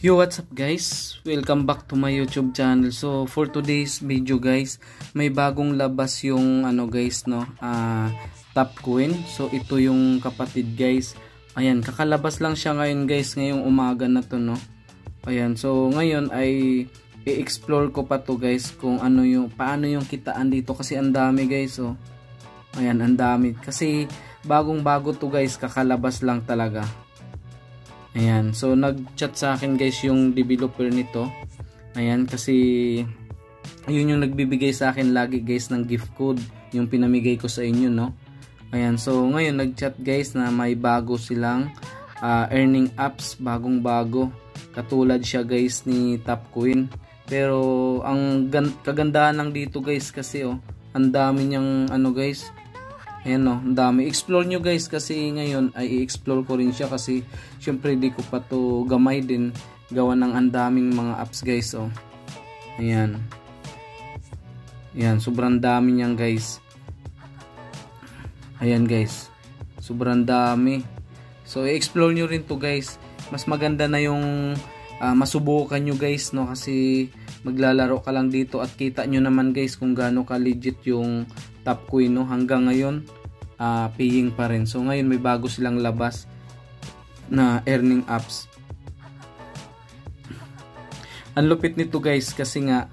Yo, what's up guys? Welcome back to my YouTube channel. So for today's video guys, may bagong labas yung guys no, top coin. So ito yung kapatid guys. Ayan, kakalabas lang siya ngayon guys, ngayong umaga na to no. Ayan, so ngayon ay i-explore ko pa to guys kung paano yung kitaan dito kasi ang dami guys oh. Ayan, ang dami kasi bagong-bago to guys, kakalabas lang talaga. Ayan, so nag-chat sa akin guys yung developer nito. Ayan, kasi yun yung nagbibigay sa akin lagi guys ng gift code, yung pinamigay ko sa inyo no. Ayan, so ngayon nag-chat guys na may bago silang earning apps, bagong-bago. Katulad siya guys ni Topcoin. Pero ang kagandahan lang dito guys kasi oh, ang dami niyang guys. Ayan o, ang dami. Explore nyo guys kasi ngayon ay i-explore ko rin siya kasi syempre di ko pa to gamay din. Gawa ng ang daming mga apps guys o. Ayan. Ayan, sobrang dami niyan guys. Ayan guys. Sobrang dami. So i-explore nyo rin to guys. Mas maganda na yung masubukan nyo guys no kasi maglalaro ka lang dito at kita nyo naman guys kung gaano ka legit yung Topcoin no. Hanggang ngayon paying pa rin. So ngayon may bago silang labas na earning apps. Ang lupit nito guys kasi nga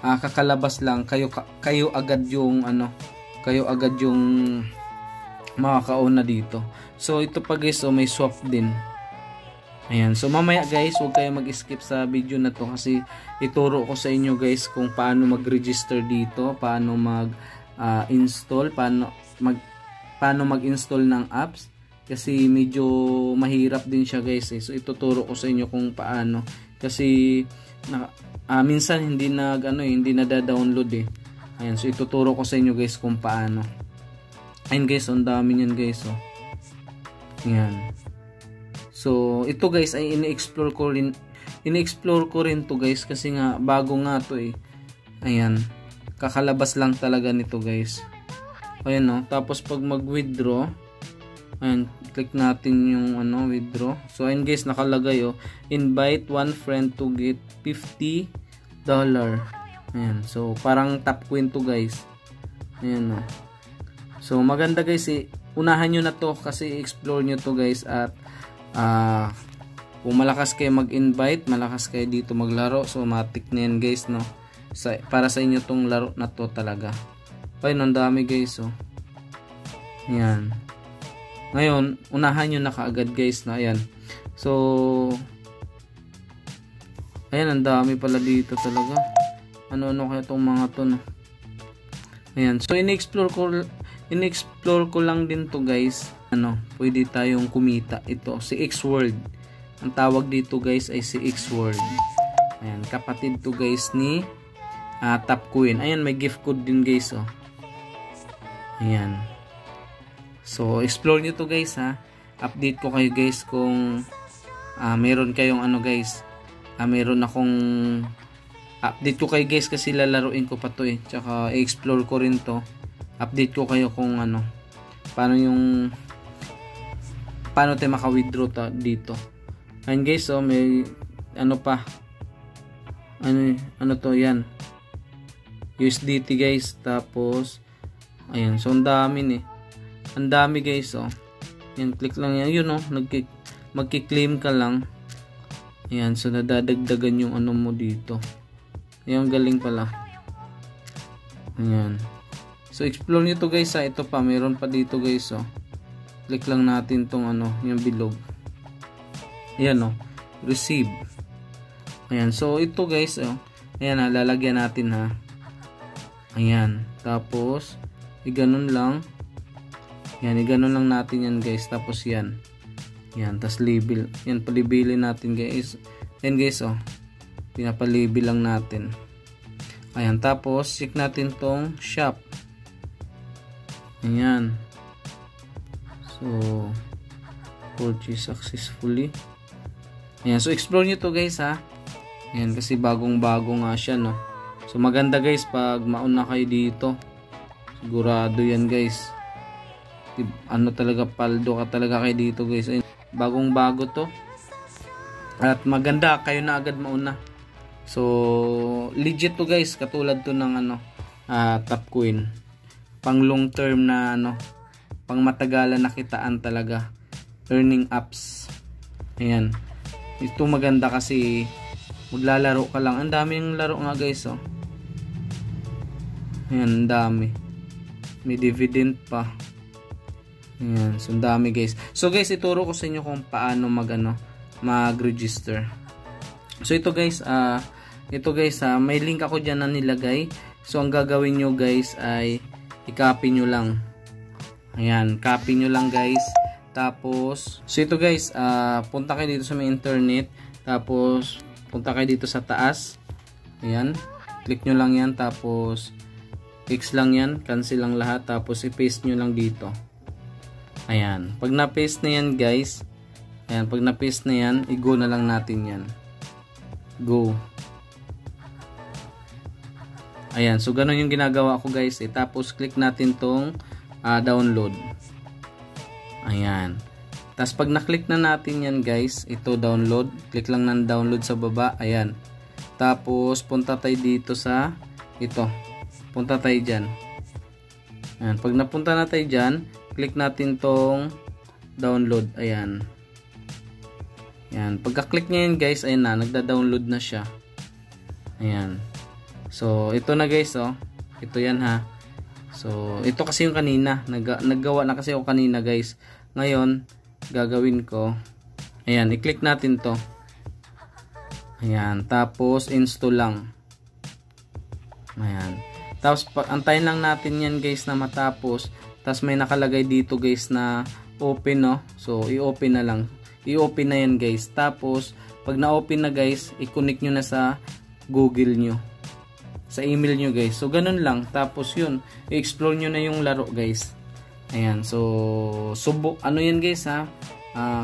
kakalabas lang kayo agad yung kayo agad yung makakauna dito. So ito pa guys so may swap din. Ayan, so mamaya guys huwag kayo mag-skip sa video na to kasi ituro ko sa inyo guys kung paano mag-register dito, paano mag-install, paano mag-install ng apps kasi medyo mahirap din siya guys eh. So ituturo ko sa inyo kung paano kasi minsan hindi hindi nada-download eh. Ayan, so ituturo ko sa inyo guys kung paano. Ayan guys, ang dami niyan guys oh. Ayan. So ito guys ay ini-explore ko rin to guys kasi nga bago nga to eh. Ayan. Kakalabas lang talaga nito guys. Ayan no. Tapos pag mag-withdraw, ayan, click natin yung withdraw. So ayan guys, nakalagay oh, invite one friend to get $50. Ayan. So parang Topcoin to guys. Ayan no. So maganda guys eh. Unahan nyo na to kasi explore nyo to guys at kung malakas kayo mag-invite, malakas kayo dito maglaro, so matik na yan guys no. Para sa inyo tong laro na to talaga. Ayun, ang dami guys oh. Ayan. Ngayon, unahan nyo na kaagad guys na ayan. So ayan, ang dami pala dito talaga. Ano kaya tong mga to no. Ayan, so in-explore ko lang din to guys. Pwede tayong kumita. Ito si X-World. Ang tawag dito guys ay si X-World. Ayan, kapatid to guys ni Topcoin. Ayan, may gift code din guys oh. Ayan. So explore nyo to guys ha. Update ko kayo guys kung meron kayong guys. Meron akong update ko kayo guys kasi lalaruin ko pa to eh. Tsaka i-explore ko rin to. Update ko kayo kung paano tayo maka-withdraw dito. Ayan guys oh, may pa to yan, USDT guys. Tapos ayan, so ang dami ang dami guys oh. Ayan, click lang yan, yun oh, magki-claim ka lang. Ayan, so nadadagdagan yung mo dito. Ayan, galing pala. Ayan, so explore nyo to guys ha. Ito pa, meron pa dito guys oh. Click lang natin tong yung bilog. Ayan oh, receive. Ayan, so ito guys oh. Ayan ha, lalagyan natin ha. Ayan, tapos iganon lang. Ayan, iganon lang natin yan guys. Tapos yan. Ayan, tas label. Ayan, palibili natin guys. Ayan guys oh, pinapalabel lang natin. Ayan, tapos check natin tong shop. Ayan. So purchase successfully. Ayan, so explore nyo to guys ha. Ayan, kasi bagong-bago nga siya no. So maganda guys pag mauna kayo dito. Sigurado yan guys. Talaga, paldo ka talaga kayo dito guys. Ayan, bagong-bago to. At maganda, kayo na agad mauna. So legit to guys, katulad to ng ano, Top Queen. Pang long term na ano, pang matagalan na kitaan talaga. Earning apps. Ayan. Ito maganda kasi maglalaro ka lang. Ang daming laro nga guys, oh. Ayan, ang dami. May dividend pa. Ayan, so ang dami guys. So guys, ituro ko sa inyo kung paano mag-register. So ito guys, may link ako dyan na nilagay. So ang gagawin nyo guys ay i-copy nyo lang. Ayan, copy nyo lang guys. Tapos, so ito guys, punta kayo dito sa may internet. Tapos, punta kayo dito sa taas. Ayan, click nyo lang yan. Tapos, X lang yan, cancel lang lahat. Tapos, i-paste nyo lang dito. Ayan, pag na-paste na yan guys, ayan, pag na-paste na yan, i-go na lang natin yan. Go. Ayan, so ganun yung ginagawa ko guys. Tapos click natin tong download. Ayan. Tapos pag na-click na natin yan guys, ito download. Click lang ng download sa baba. Ayan. Tapos punta tayo dito sa ito. Punta tayo dyan. Ayan. Pag napunta na tayo dyan, click natin tong download. Ayan. Ayan. Pagka-click nyo yan guys, ayan na. Nagda-download na siya. Ayan. So, ito na guys, oh. Ito yan ha. So, ito kasi yung kanina. Naggawa na kasi ako kanina guys. Ngayon, gagawin ko. Ayan, i-click natin to. Ayan, tapos install lang. Ayan. Tapos, antayin lang natin yan guys na matapos. Tapos, may nakalagay dito guys na open, no? So, i-open na lang. I-open na yan guys. Tapos, pag na-open na guys, i-connect nyo na sa Google nyo. Sa email nyo guys. So ganun lang. Tapos yun, i-explore nyo na yung laro guys. Ayan. So ano yan guys ha.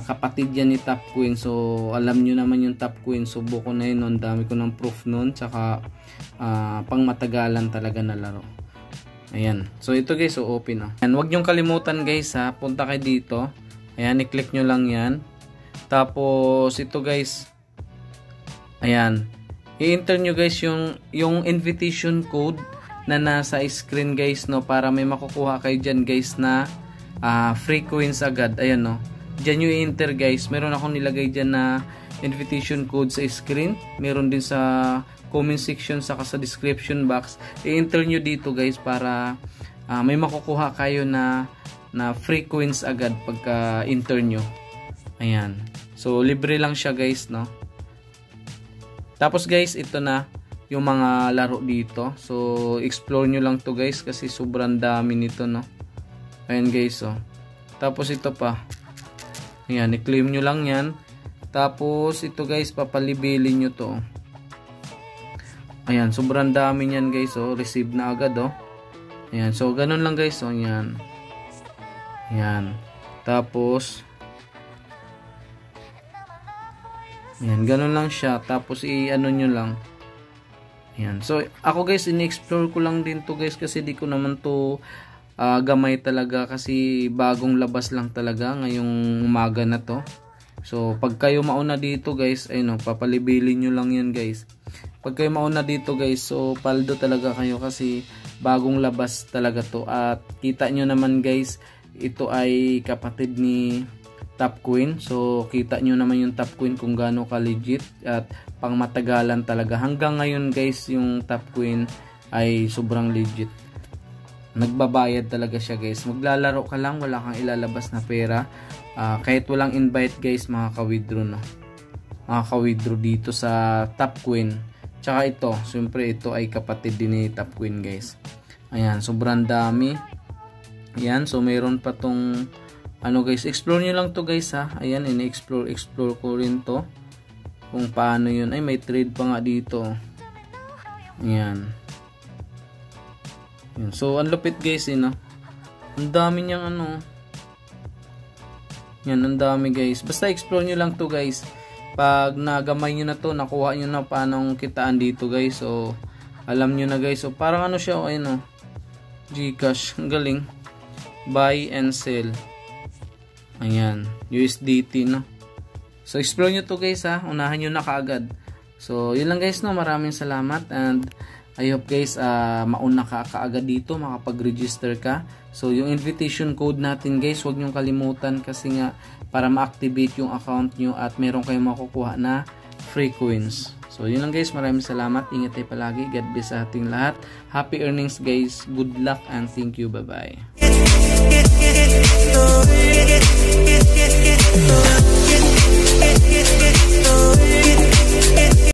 Kapatid yan ni Top Queen. So alam nyo naman yung Top Queen. Subok ko na yun. Ang dami ko ng proof nun. Tsaka pang matagalan talaga na laro. Ayan. So ito guys. So open na. Ayan. Huwag nyong kalimutan guys ha. Punta kayo dito. Ayan. I-click nyo lang yan. Tapos ito guys. Ayan. I-enter nyo guys yung invitation code na nasa screen guys, no, para may makukuha kayo dyan guys na free coins agad. Ayan, no, dyan nyo i-enter guys. Meron akong nilagay dyan na invitation code sa screen. Meron din sa comment section saka sa description box. I-enter nyo dito guys para may makukuha kayo na free coins agad pagka enter nyo. Ayan, so libre lang siya guys, no. Tapos guys, ito na yung mga laro dito. So, explore nyo lang to guys kasi sobrang dami nito, no. Ayan guys, oh. Tapos ito pa. Ayan, i-claim nyo lang yan. Tapos, ito guys, papalibilin nyo to. Ayan, sobrang dami nyan guys, oh. Receive na agad, oh. Ayan, so ganun lang guys, oh. Ayan. Ayan. Tapos, ayan, ganun lang siya. Tapos i-ano nyo lang. Ayan. So ako guys, in-explore ko lang din to guys kasi di ko naman to gamay talaga kasi bagong labas lang talaga ngayong umaga na to. So pag kayo mauna dito guys, ayun, papalibilin nyo lang yan guys. Pag kayo mauna dito guys, so paldo talaga kayo kasi bagong labas talaga to. At kita nyo naman guys, ito ay kapatid ni Top Queen. So kita nyo naman yung Top Queen kung gaano ka legit at pang matagalan talaga. Hanggang ngayon guys, yung Top Queen ay sobrang legit. Nagbabayad talaga siya guys. Maglalaro ka lang, wala kang ilalabas na pera. Kahit walang invite guys, makaka-withdraw na. Makaka-withdraw dito sa Top Queen. Tsaka ito, siyempre ito ay kapatid din ni Top Queen guys. Ayan, sobrang dami. Ayan, so mayroon pa tong ano guys, explore nyo lang to guys ha. Ayan, explore ko rin to kung paano yun. Ay, may trade pa nga dito. Ayan. Ayan. So ang lupit guys, no? Ang dami niyang ano. Yan, ang dami guys. Basta explore nyo lang to guys. Pag nagamay nyo na to, nakuha nyo na paano kitaan dito guys. So alam nyo na guys. So parang ano siya, ayun, Gcash. Ang galing. Buy and sell. Ayan, USDT, no. So explore nyo to guys ha, unahan nyo na kaagad. So yun lang guys no, maraming salamat and I hope guys mauna ka kaagad dito, makapag-register ka. So yung invitation code natin guys, huwag nyo kalimutan kasi nga para ma-activate yung account nyo at meron kayong makukuha na free coins. So yun lang guys, maraming salamat, ingat tayo palagi, God bless sa ating lahat, happy earnings guys, good luck and thank you, bye bye.